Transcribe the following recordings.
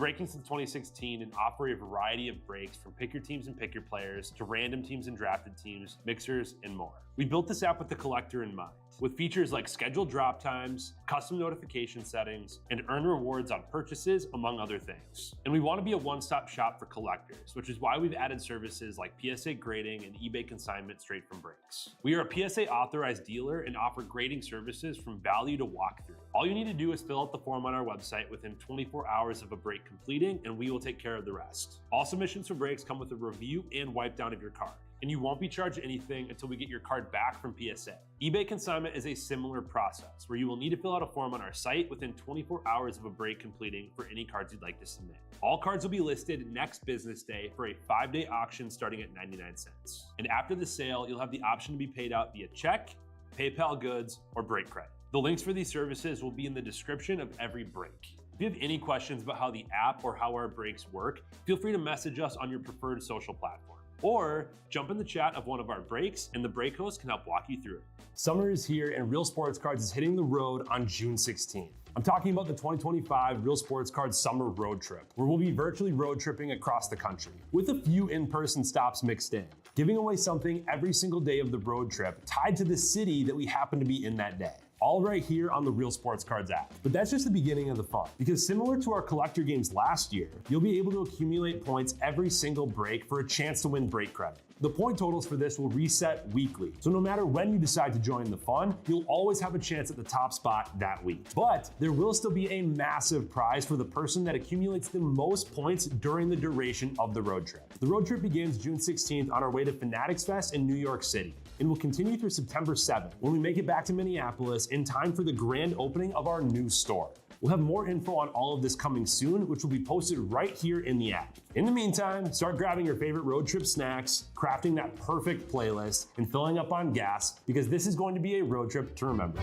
braking since 2016 and offer a variety of brakes from pick your teams and pick your players to random teams and drafted teams, mixers, and more. We built this app with the collector in mind, with features like scheduled drop times, custom notification settings, and earn rewards on purchases, among other things. And we want to be a one-stop shop for collectors, which is why we've added services like PSA grading and eBay consignment straight from brakes. We are a PSA authorized dealer and offer grading services from value to walkthrough. All you need to do is fill out the form on our website within 24 hours of a brake completing, and we will take care of the rest. All submissions for brakes come with a review and wipe down of your card, and you won't be charged anything until we get your card back from PSA. eBay consignment is a similar process where you will need to fill out a form on our site within 24 hours of a brake completing for any cards you'd like to submit. All cards will be listed next business day for a 5-day auction starting at 99 cents. And after the sale, you'll have the option to be paid out via check, PayPal goods, or brake credit. The links for these services will be in the description of every brake. If you have any questions about how the app or how our brakes work, feel free to message us on your preferred social platform. Or jump in the chat of one of our brakes and the brake host can help walk you through it. Summer is here and Real Sports Cards is hitting the road on June 16th. I'm talking about the 2025 Real Sports Cards Summer Road Trip, where we'll be virtually road tripping across the country, with a few in-person stops mixed in, giving away something every single day of the road trip tied to the city that we happen to be in that day. All right here on the Real Sports Cards app. But that's just the beginning of the fun, because similar to our collector games last year, you'll be able to accumulate points every single break for a chance to win brake credit. The point totals for this will reset weekly, so no matter when you decide to join the fun, you'll always have a chance at the top spot that week. But there will still be a massive prize for the person that accumulates the most points during the duration of the road trip. The road trip begins June 16th on our way to Fanatics Fest in New York City, and will continue through September 7th when we make it back to Minneapolis in time for the grand opening of our new store. We'll have more info on all of this coming soon, which will be posted right here in the app. In the meantime, start grabbing your favorite road trip snacks, crafting that perfect playlist, and filling up on gas, because this is going to be a road trip to remember.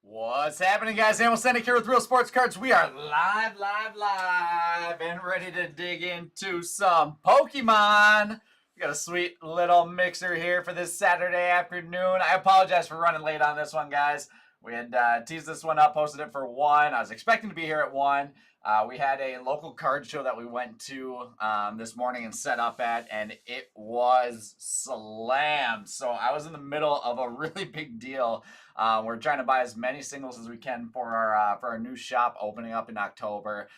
What's happening, guys? Samuel Sennick here with Real Sports Cards. We are live, and ready to dig into some Pokemon. We got a sweet little mixer here for this Saturday afternoon. I apologize for running late on this one, guys. We had teased this one up, posted it for 1. I was expecting to be here at 1. We had a local card show that we went to this morning and set up at, and it was slammed. So I was in the middle of a really big deal. We're trying to buy as many singles as we can for our new shop opening up in October.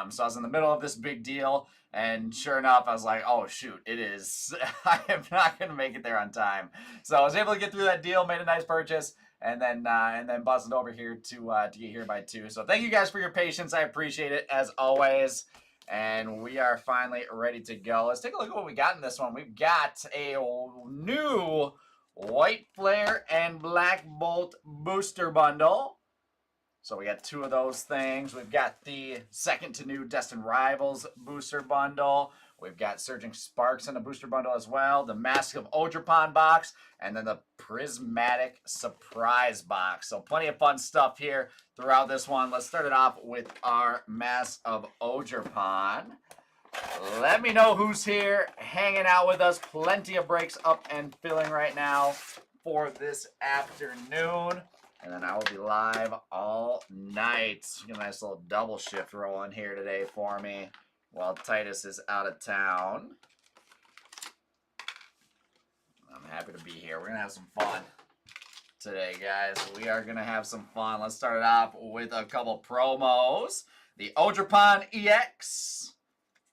So I was in the middle of this big deal, and sure enough, I was like, oh shoot, it is. I am not going to make it there on time. So I was able to get through that deal, made a nice purchase, and then buzzed over here to get here by 2. So thank you guys for your patience. I appreciate it as always. And we are finally ready to go. Let's take a look at what we got in this one. We've got a new White Flare and Black Bolt booster bundle. So we got 2 of those things. We've got the second to new Destined Rivals booster bundle. We've got Surging Sparks in a booster bundle as well. The Mask of Ogerpon box. And then the Prismatic Surprise box. So plenty of fun stuff here throughout this one. Let's start it off with our Mask of Ogerpon. Let me know who's here hanging out with us. Plenty of breaks up and filling right now for this afternoon. And then I will be live all night. Get a nice little double shift rolling here today for me while Titus is out of town. I'm happy to be here. We're going to have some fun today, guys. We are going to have some fun. Let's start it off with a couple promos. The Ogerpon EX.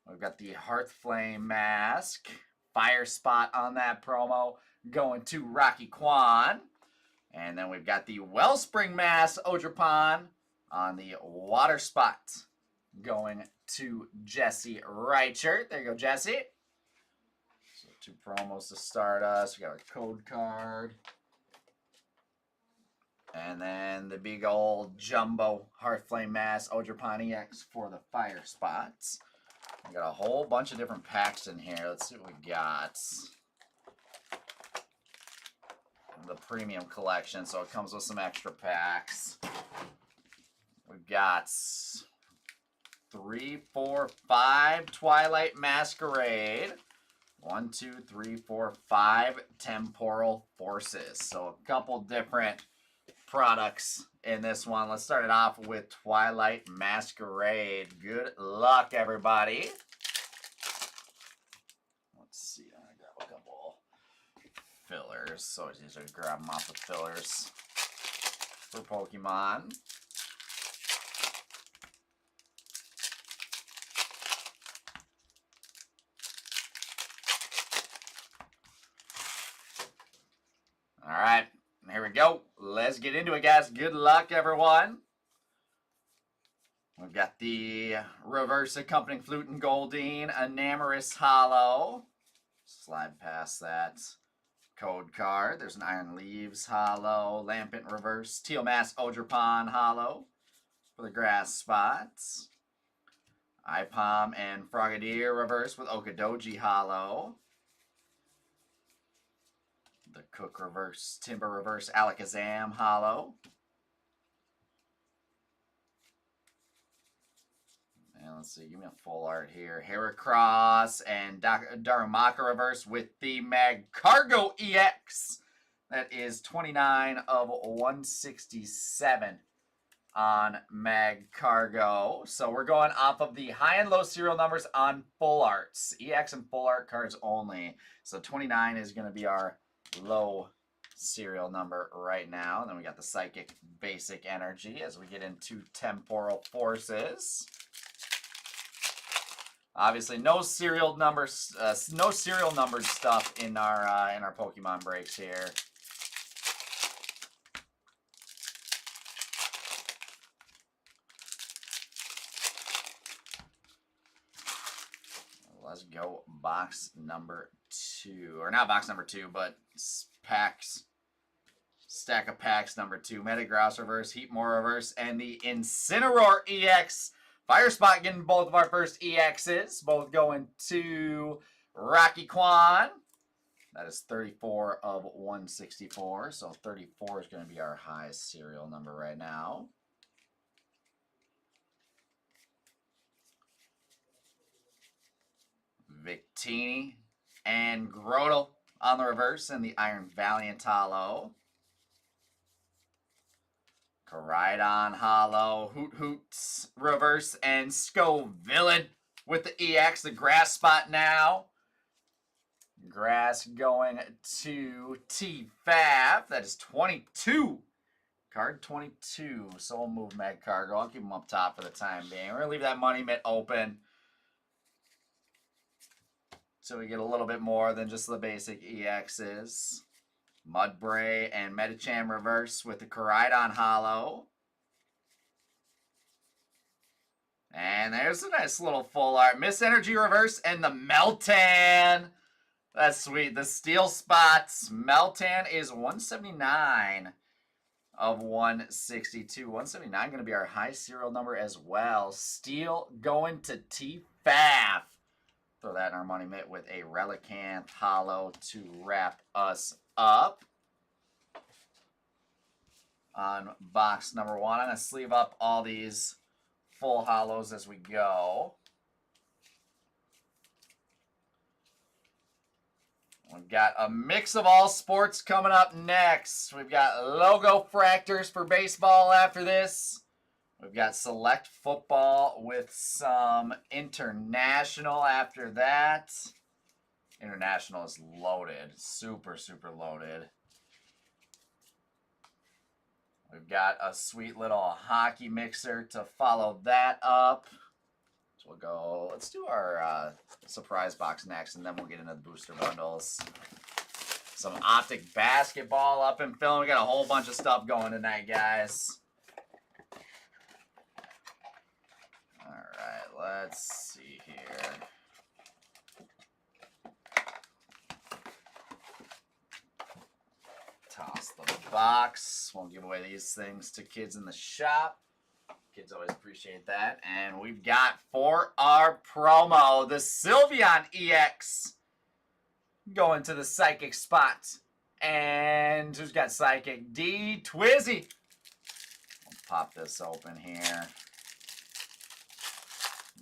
We've got the Hearthflame Mask. Fire Spot on that promo going to Rocky Kwan. And then we've got the Wellspring Mask Ogerpon on the Water Spot going to Jesse Reichert. There you go, Jesse. So 2 promos to start us. We got a code card. And then the big old jumbo Heartflame Mass Ogerpon EX for the fire spots. We got a whole bunch of different packs in here. Let's see what we got. The premium collection, so it comes with some extra packs. We've got 3, 4, 5 Twilight Masquerade. 1, 2, 3, 4, 5 Temporal Forces. So a couple different products in this one. Let's start it off with Twilight Masquerade. Good luck, everybody. Let's see. I got a couple fillers, so it's easy to grab them off the fillers for Pokemon. All right. Here we go. Let's get into it, guys. Good luck, everyone. We've got the reverse accompanying Flute and Goldeen, Enamorous Hollow. Slide past that code card. There's an Iron Leaves Hollow, Lampent reverse, Teal Mask Ogerpon Hollow for the grass spots. Ipom and Frogadier reverse with Okadoji Hollow. The Cook reverse, Timber reverse, Alakazam Hollow. And let's see, give me a full art here. Heracross and Darumaka reverse with the Magcargo EX. That is 29 of 167 on Magcargo. So we're going off of the high and low serial numbers on full arts. EX and full art cards only. So 29 is going to be our low serial number right now. And then we got the Psychic Basic Energy as we get into Temporal Forces. Obviously, no serial numbers, no serial numbered stuff in our Pokemon breaks here. Let's go box number 2, or not box number 2, but packs. Stack of packs number 2. Metagross reverse, Heatmore reverse, and the Incineroar EX. Fire Spot getting both of our first EXs. Both going to Rocky Kwan. That is 34 of 164. So 34 is going to be our highest serial number right now. Victini and Grotle on the reverse, and the Iron Valiant Hollow. Koraidon Hollow, Hoot Hoots reverse, and Scovillain with the EX, the grass spot now. Grass going to T-Fab. That is 22. Card 22. So we'll move Magcargo. I'll keep them up top for the time being. We're going to leave that money mitt open so we get a little bit more than just the basic EXs. Mudbray and Medicham reverse with the Koraidon Hollow. And there's a nice little full art. Miss Energy reverse and the Meltan. That's sweet. The Steel Spots. Meltan is 179 of 162. 179 going to be our high serial number as well. Steel going to T-Faf. Throw that in our money mitt with a Relicanth Hollow to wrap us up on box number 1. I'm going to sleeve up all these full hollows as we go. We've got a mix of all sports coming up next. We've got Logo Fractors for baseball after this. We've got select football with some international after that. International is loaded. Super, super loaded. We've got a sweet little hockey mixer to follow that up. So we'll go, let's do our surprise box next, and then we'll get into the booster bundles. Some Optic basketball up and filling. We got a whole bunch of stuff going tonight, guys. All right, let's see here. That's the box. Won't give away these things to kids in the shop. Kids always appreciate that. And we've got for our promo, the Sylveon EX going to the Psychic spot. And who's got Psychic? D Twizzy. We'll pop this open here.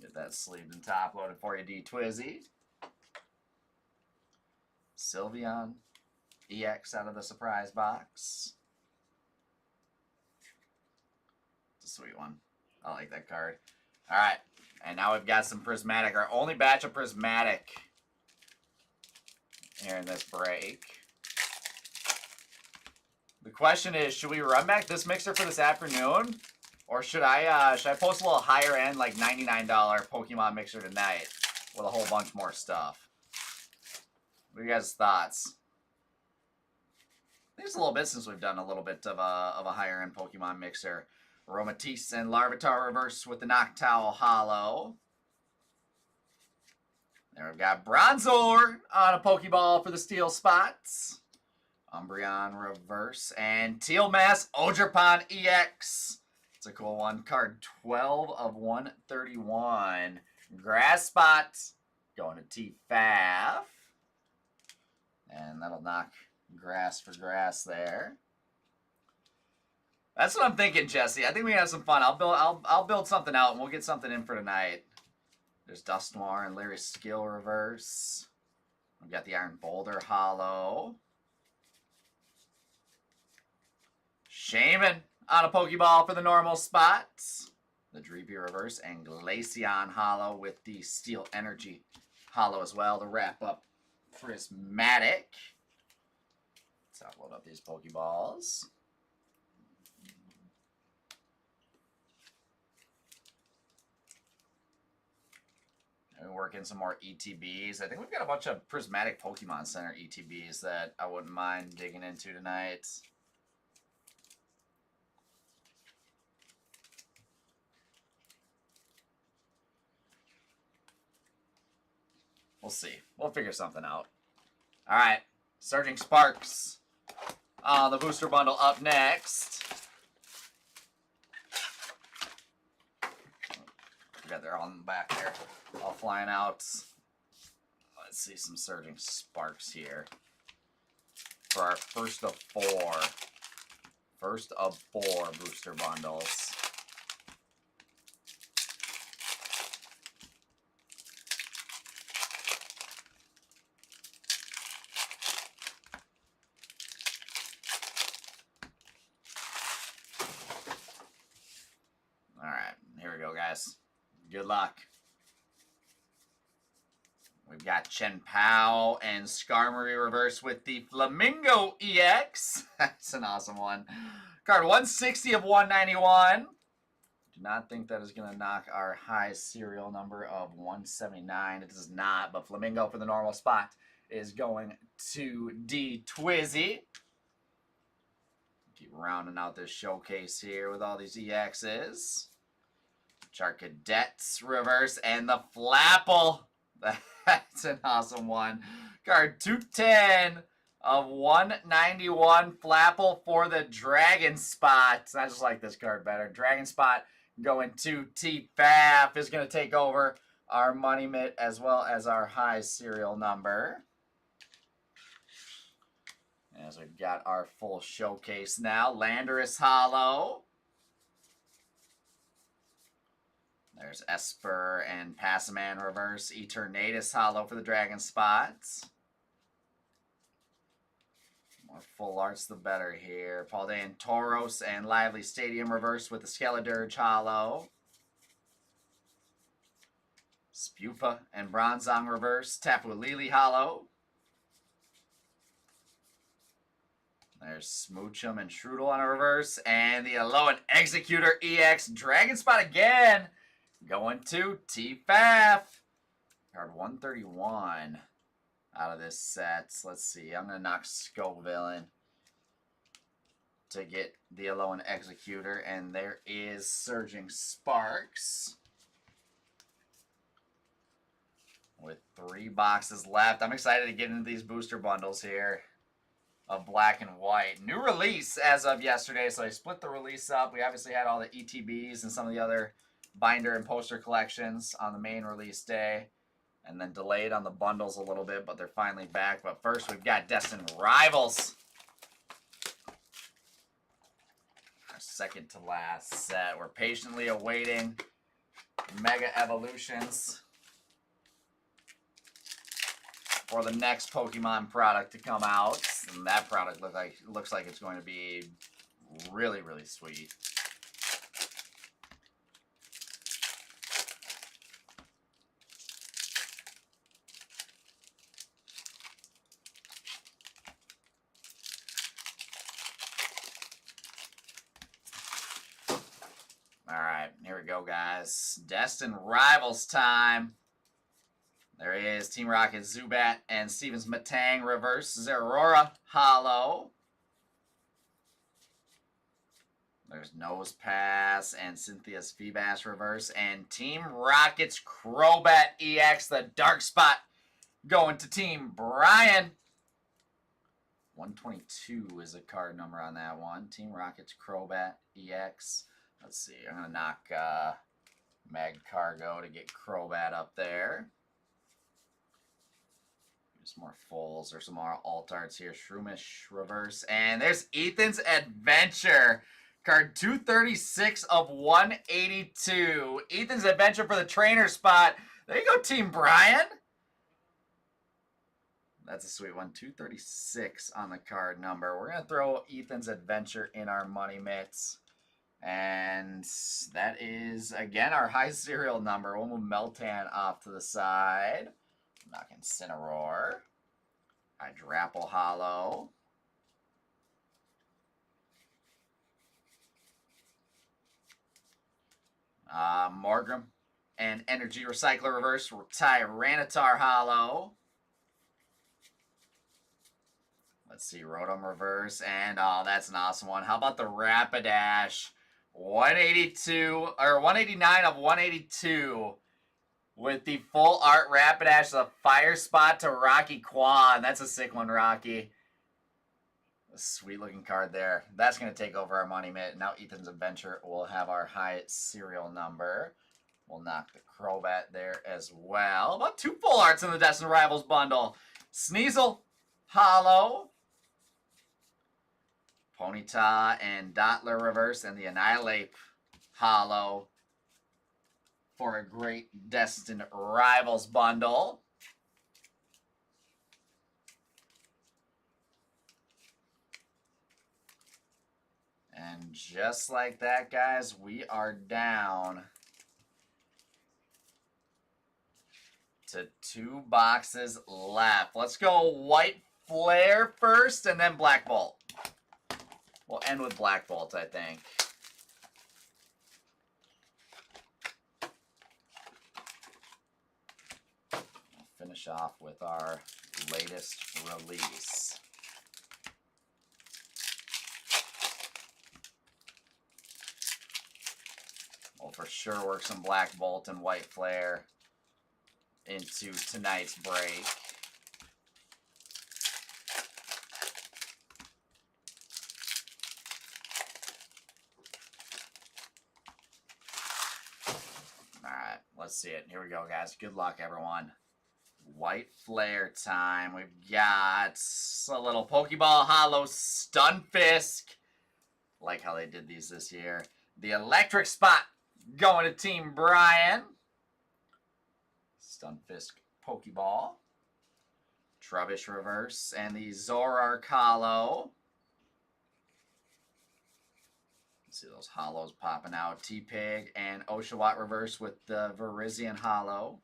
Get that sleeved and top loaded for you, D Twizzy. Sylveon EX out of the surprise box. It's a sweet one. I like that card. All right. And now we've got some Prismatic. Our only batch of Prismatic here in this break. The question is, should we run back this mixer for this afternoon? Or should I post a little higher end, like $99 Pokemon mixer tonight with a whole bunch more stuff? What are you guys' thoughts? I think it's a little bit since we've done a little bit of a higher end Pokemon mixer. Aromatisse and Larvitar reverse with the Noctowl Hollow. There we've got Bronzor on a Pokeball for the steel spots. Umbreon reverse and Tealmass Ogerpon EX. It's a cool one. Card 12 of 131. Grass Spot going to T-Faf. And that'll knock grass for grass there. That's what I'm thinking, Jesse. I think we can have some fun. I'll build something out and we'll get something in for tonight. There's Dusknoir and Larry Skill reverse. We've got the Iron Boulder Hollow. Shaman on a Pokeball for the normal spots. The Dreepy reverse and Glaceon Hollow with the Steel Energy Hollow as well to wrap up Prismatic. Let's upload up these Pokeballs. And work in some more ETBs. I think we've got a bunch of Prismatic Pokemon Center ETBs that I wouldn't mind digging into tonight. We'll see. We'll figure something out. All right. Surging Sparks on the booster bundle up next. We got they're on the back there. All flying out. Let's see some Surging Sparks here. For our first of four. First of four booster bundles. Alright, here we go, guys. Good luck. We've got Chen Pao and Skarmory reverse with the Flamingo EX. That's an awesome one. Card 160 of 191. Do not think that is going to knock our high serial number of 179. It does not, but Flamingo for the normal spot is going to D Twizzy. Keep rounding out this showcase here with all these EXs. Charcadets reverse and the Flapple. That's an awesome one. Card 210 of 191. Flapple for the Dragon Spot. I just like this card better. Dragon Spot going to T-Faf is going to take over our Money Mitt as well as our high serial number. As we've got our full showcase now. Landorus Hollow. There's Esper and Passaman reverse. Eternatus Hollow for the Dragon Spots. More full arts, the better here. Paldean Tauros and Lively Stadium reverse with the Skeledirge Hollow. Spupa and Bronzong reverse. Tapu Lele Hollow. There's Smoochum and Shroodle on a reverse. And the Alolan Executor EX Dragon Spot again. Going to T-Faf. Card 131 out of this set. Let's see. I'm going to knock Scoville in to get the Alolan Executor. And there is Surging Sparks. With 3 boxes left. I'm excited to get into these booster bundles here. of black and white. New release as of yesterday, so they split the release up. We obviously had all the ETBs and some of the other binder and poster collections on the main release day, and then delayed on the bundles a little bit, but they're finally back. But first, we've got Destined Rivals. Our second to last set. We're patiently awaiting Mega Evolutions for the next Pokemon product to come out. And that product looks like it's going to be really, really sweet. Alright, here we go, guys. Destined Rivals time. There he is. Team Rocket, Zubat, and Stevens Matang reverse. Zeraora Hollow. There's Nose Pass and Cynthia's Feebas reverse. And Team Rocket's Crobat EX, the Dark Spot, going to Team Brian. 122 is the card number on that one. Team Rocket's Crobat EX. Let's see. I'm going to knock Mag Cargo to get Crobat up there. Some more fulls. There's some more alt arts here. Shroomish reverse. And there's Ethan's Adventure. Card 236 of 182. Ethan's Adventure for the trainer spot. There you go, Team Brian. That's a sweet one. 236 on the card number. We're going to throw Ethan's Adventure in our money mitts. And that is, again, our high serial number. We'll move Meltan off to the side. Knock Incineroar. Hydrapple Hollow. Morgrem and Energy Recycler reverse. Tyranitar Hollow. Let's see, Rotom reverse. And, oh, that's an awesome one. How about the Rapidash? 182, or 189 of 182. With the full art Rapidash, the Fire Spot to Rocky Quan. That's a sick one, Rocky. A sweet looking card there. That's going to take over our money mitt. Now Ethan's Adventure will have our high serial number. We'll knock the Crobat there as well. About two full arts in the Destined Rivals bundle. Sneasel Hollow. Ponyta and Dottler reverse, and the Annihilate Hollow for a great Destined Rivals bundle. And just like that, guys, we are down to 2 boxes left. Let's go White Flare first, and then Black Bolt. We'll end with Black Bolt, I think. We'll finish off with our latest release. We'll for sure work some Black Bolt and White Flare into tonight's break. Alright, let's see it. Here we go, guys. Good luck, everyone. White Flare time. We've got a little Pokeball Hollow Stunfisk. Like how they did these this year. The Electric Spot going to Team Brian. Stunfisk Pokeball. Trubbish reverse. And the Zoroark Hollow. See those hollows popping out. T-Pig and Oshawott reverse with the Virizion Hollow.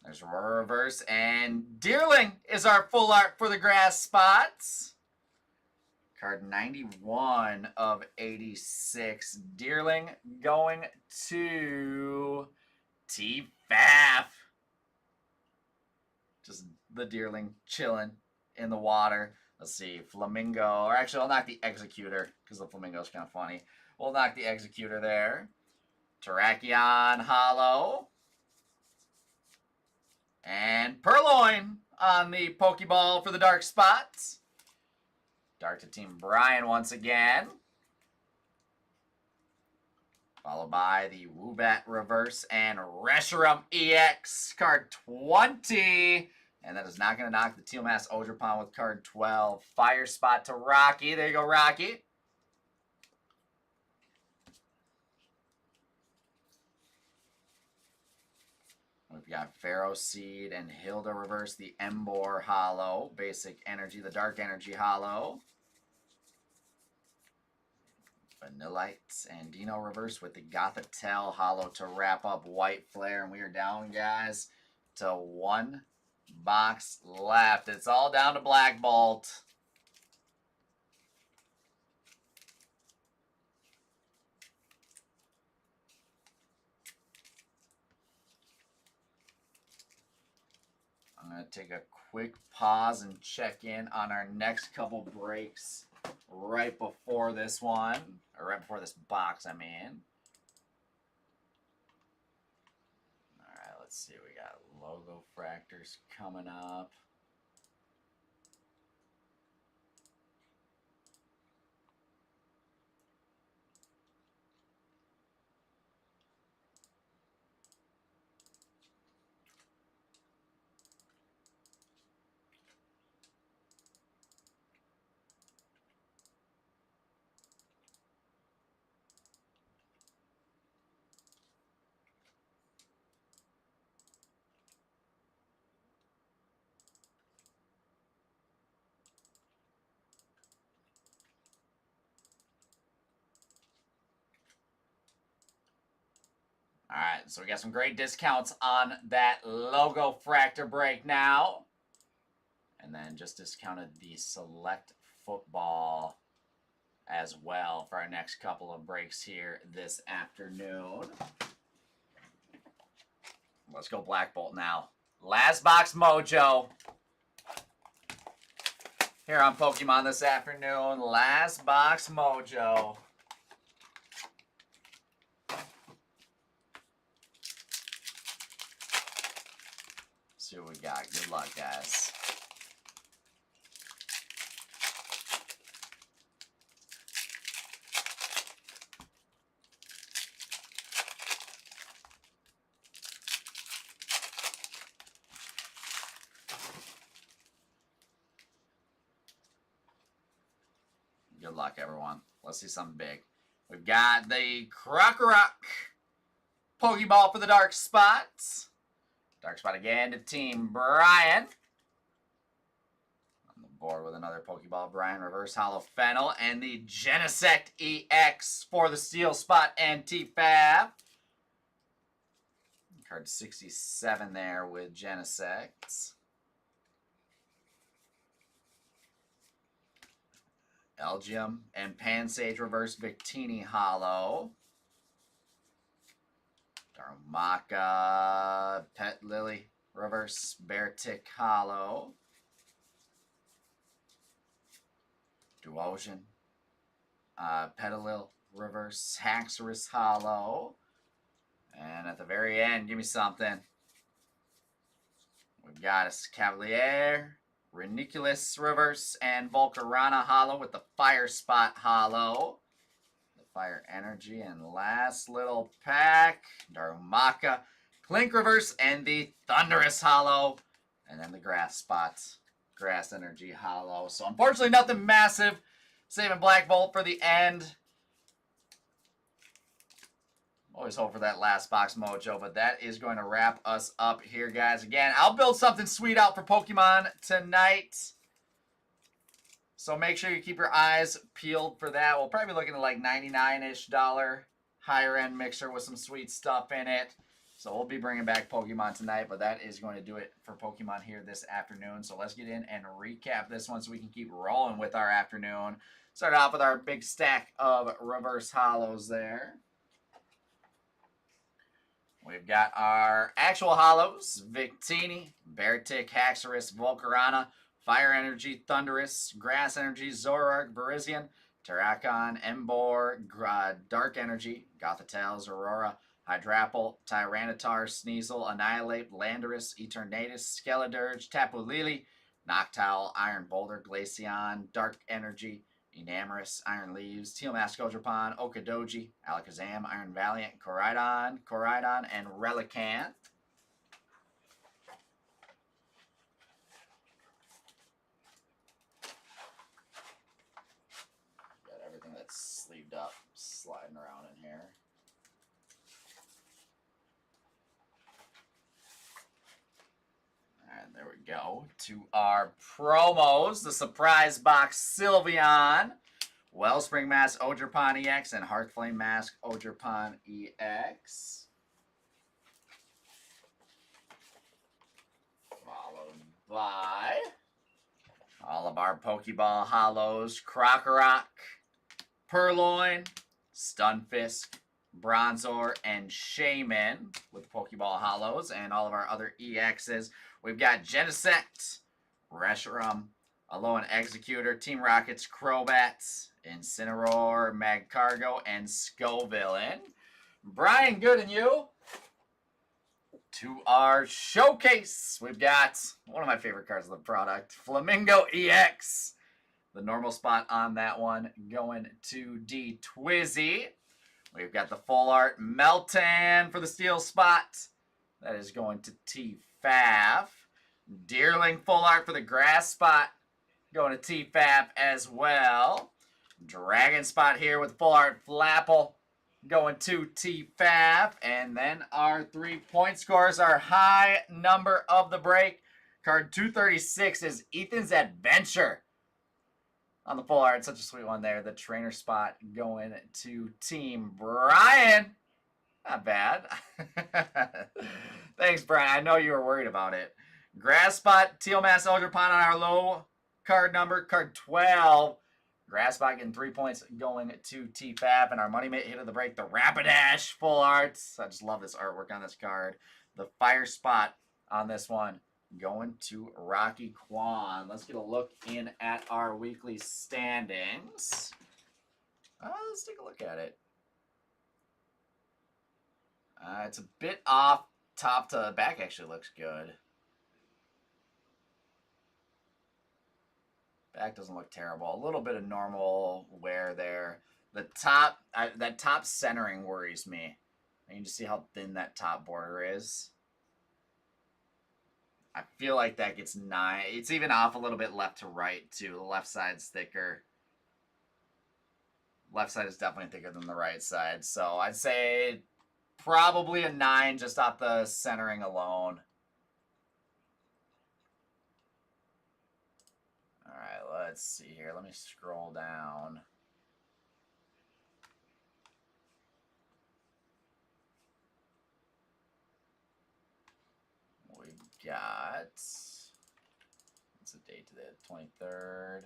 There's Aurora reverse. And Deerling is our full art for the grass spots. Card 91 of 86. Deerling going to T-Faf. Just the Deerling chilling in the water. Let's see, Flamingo, or actually I'll knock the Executor, because the Flamingo's kind of funny. We'll knock the Executor there. Terrakion Hollow. And Purloin on the Pokeball for the dark spots. Dark to Team Brian once again. Followed by the Woobat Reverse and Reshiram EX, card 20. And that is not going to knock the Teal Mask Ogerpon with card 12. Fire Spot to Rocky. There you go, Rocky. We've got Pharaoh Seed and Hilda Reverse, the Emboar Hollow. Basic Energy, the Dark Energy Hollow. Vanillite and Dino Reverse with the Gothitelle Hollow to wrap up White Flare. And we are down, guys, to one box left. It's all down to Black Bolt. I'm going to take a quick pause and check in on our next couple breaks right before this one, or right before this box, I mean. All right, let's see. We got Logo Fractors coming up. All right, so we got some great discounts on that Logo Fractor break now. And then just discounted the Select Football as well for our next couple of breaks here this afternoon. Let's go Black Bolt now. Last box mojo here on Pokemon this afternoon. Last box mojo. See what we got. Good luck, guys. Good luck, everyone. Let's see something big. We've got the Krokorok Pokeball for the dark spots. Dark spot again to Team Brian. On the board with another Pokeball, Brian. Reverse Hollow Fennel. And the Genesect EX for the steel spot and T-Fab. Card 67 there with Genesect. Elgium and Pansage Reverse Victini Hollow. Darumaka, Pet Lily Reverse Beartic Hollow. Duosion, Petalil Reverse Haxorus Hollow. And at the very end, give me something. We've got a Cavalier, Reniculus Reverse, and Volcarona Hollow with the Fire Spot Hollow. Fire Energy, and last little pack, Darumaka, Clink Reverse, and the Thunderous Hollow, and then the Grass Spots, Grass Energy Hollow. So unfortunately nothing massive, saving Black Bolt for the end. Always hope for that last box mojo, but that is going to wrap us up here, guys. Again, I'll build something sweet out for Pokemon tonight. So make sure you keep your eyes peeled for that. We'll probably be looking at like $99-ish higher end mixer with some sweet stuff in it. So we'll be bringing back Pokemon tonight, but that is going to do it for Pokemon here this afternoon. So let's get in and recap this one so we can keep rolling with our afternoon. Start off with our big stack of reverse hollows there. We've got our actual hollows: Victini, Beartic, Haxorus, Volcarona, Fire Energy, Thunderous, Grass Energy, Zoroark, Virizion, Terracon, Emboar, Dark Energy, Gothitelle, Aurora, Hydrapple, Tyranitar, Sneasel, Annihilate, Landorus, Eternatus, Skeledirge, Tapu Lele, Noctowl, Iron Boulder, Glaceon, Dark Energy, Enamorous, Iron Leaves, Teal Mask Ogerpon, Okadoji, Alakazam, Iron Valiant, Koraidon, and Relicanth. Got everything that's sleeved up, sliding around in here. And there we go to our promos. The surprise box Sylveon, Wellspring Mask Ogerpon EX, and Heartflame Mask Ogerpon EX. Followed by all of our Pokeball Hollows, Krokorok, Purloin, Stunfisk, Bronzor, and Shaman with Pokeball Hollows, and all of our other EXs. We've got Genesect, Reshiram, Alolan Executor, Team Rocket's Crobats, Incineroar, Magcargo, and Scovillain. Brian, good, and you? To our showcase, we've got one of my favorite cards of the product, Flamingo EX. The normal spot on that one going to D Twizzy. We've got the full art Meltan for the steel spot. That is going to T Faf. Deerling full art for the grass spot. Going to T Faf as well. Dragon spot here with full art Flapple. Going to T Faf. And then our 3-point scores, our high number of the break. Card 236 is Ethan's Adventure. On the full art, such a sweet one there. The trainer spot going to Team Brian. Not bad. Thanks, Brian. I know you were worried about it. Grass spot, Teal Mask Ogerpon on our low card number, card 12. Grass spot getting 3 points going to T-Fab. And our money hit of the break, the Rapidash full arts. I just love this artwork on this card. The fire spot on this one going to Rocky Quan. Let's get a look in at our weekly standings. Let's take a look at it. It's a bit off. Top to back actually looks good. Back doesn't look terrible. A little bit of normal wear there. The top, that top centering worries me. I can just see how thin that top border is. I feel like that gets 9. It's even off a little bit left to right, too. The left side's thicker. Left side is definitely thicker than the right side. So I'd say probably a 9 just off the centering alone. All right, let's see here. Let me scroll down. Got, what's the date today? 23rd.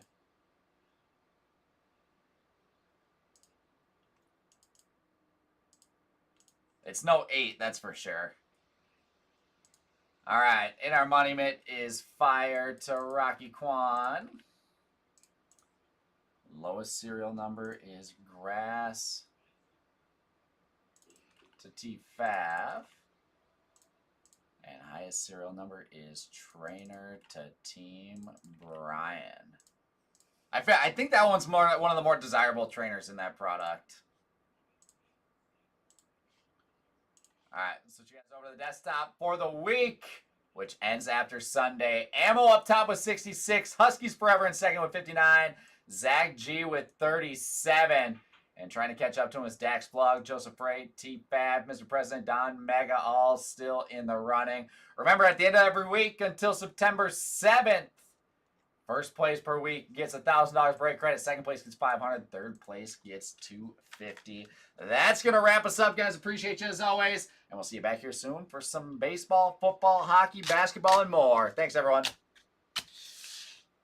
It's no 8, that's for sure. All right, in our money mitt is Fire to Rocky Quan. Lowest serial number is Grass to T-Faf. And highest serial number is Trainer to Team Brian. I think that one's one of the more desirable trainers in that product. All right, so you guys over to the desktop for the week, which ends after Sunday. Ammo up top with 66. Huskies Forever in second with 59. Zach G with 37. And trying to catch up to him is Dax Vlog, Joseph Ray, T-Fab, Mr. President, Don Mega, all still in the running. Remember, at the end of every week until September 7th, first place per week gets $1,000 break credit. Second place gets $500. Third place gets $250. That's going to wrap us up, guys. Appreciate you as always. And we'll see you back here soon for some baseball, football, hockey, basketball, and more. Thanks, everyone.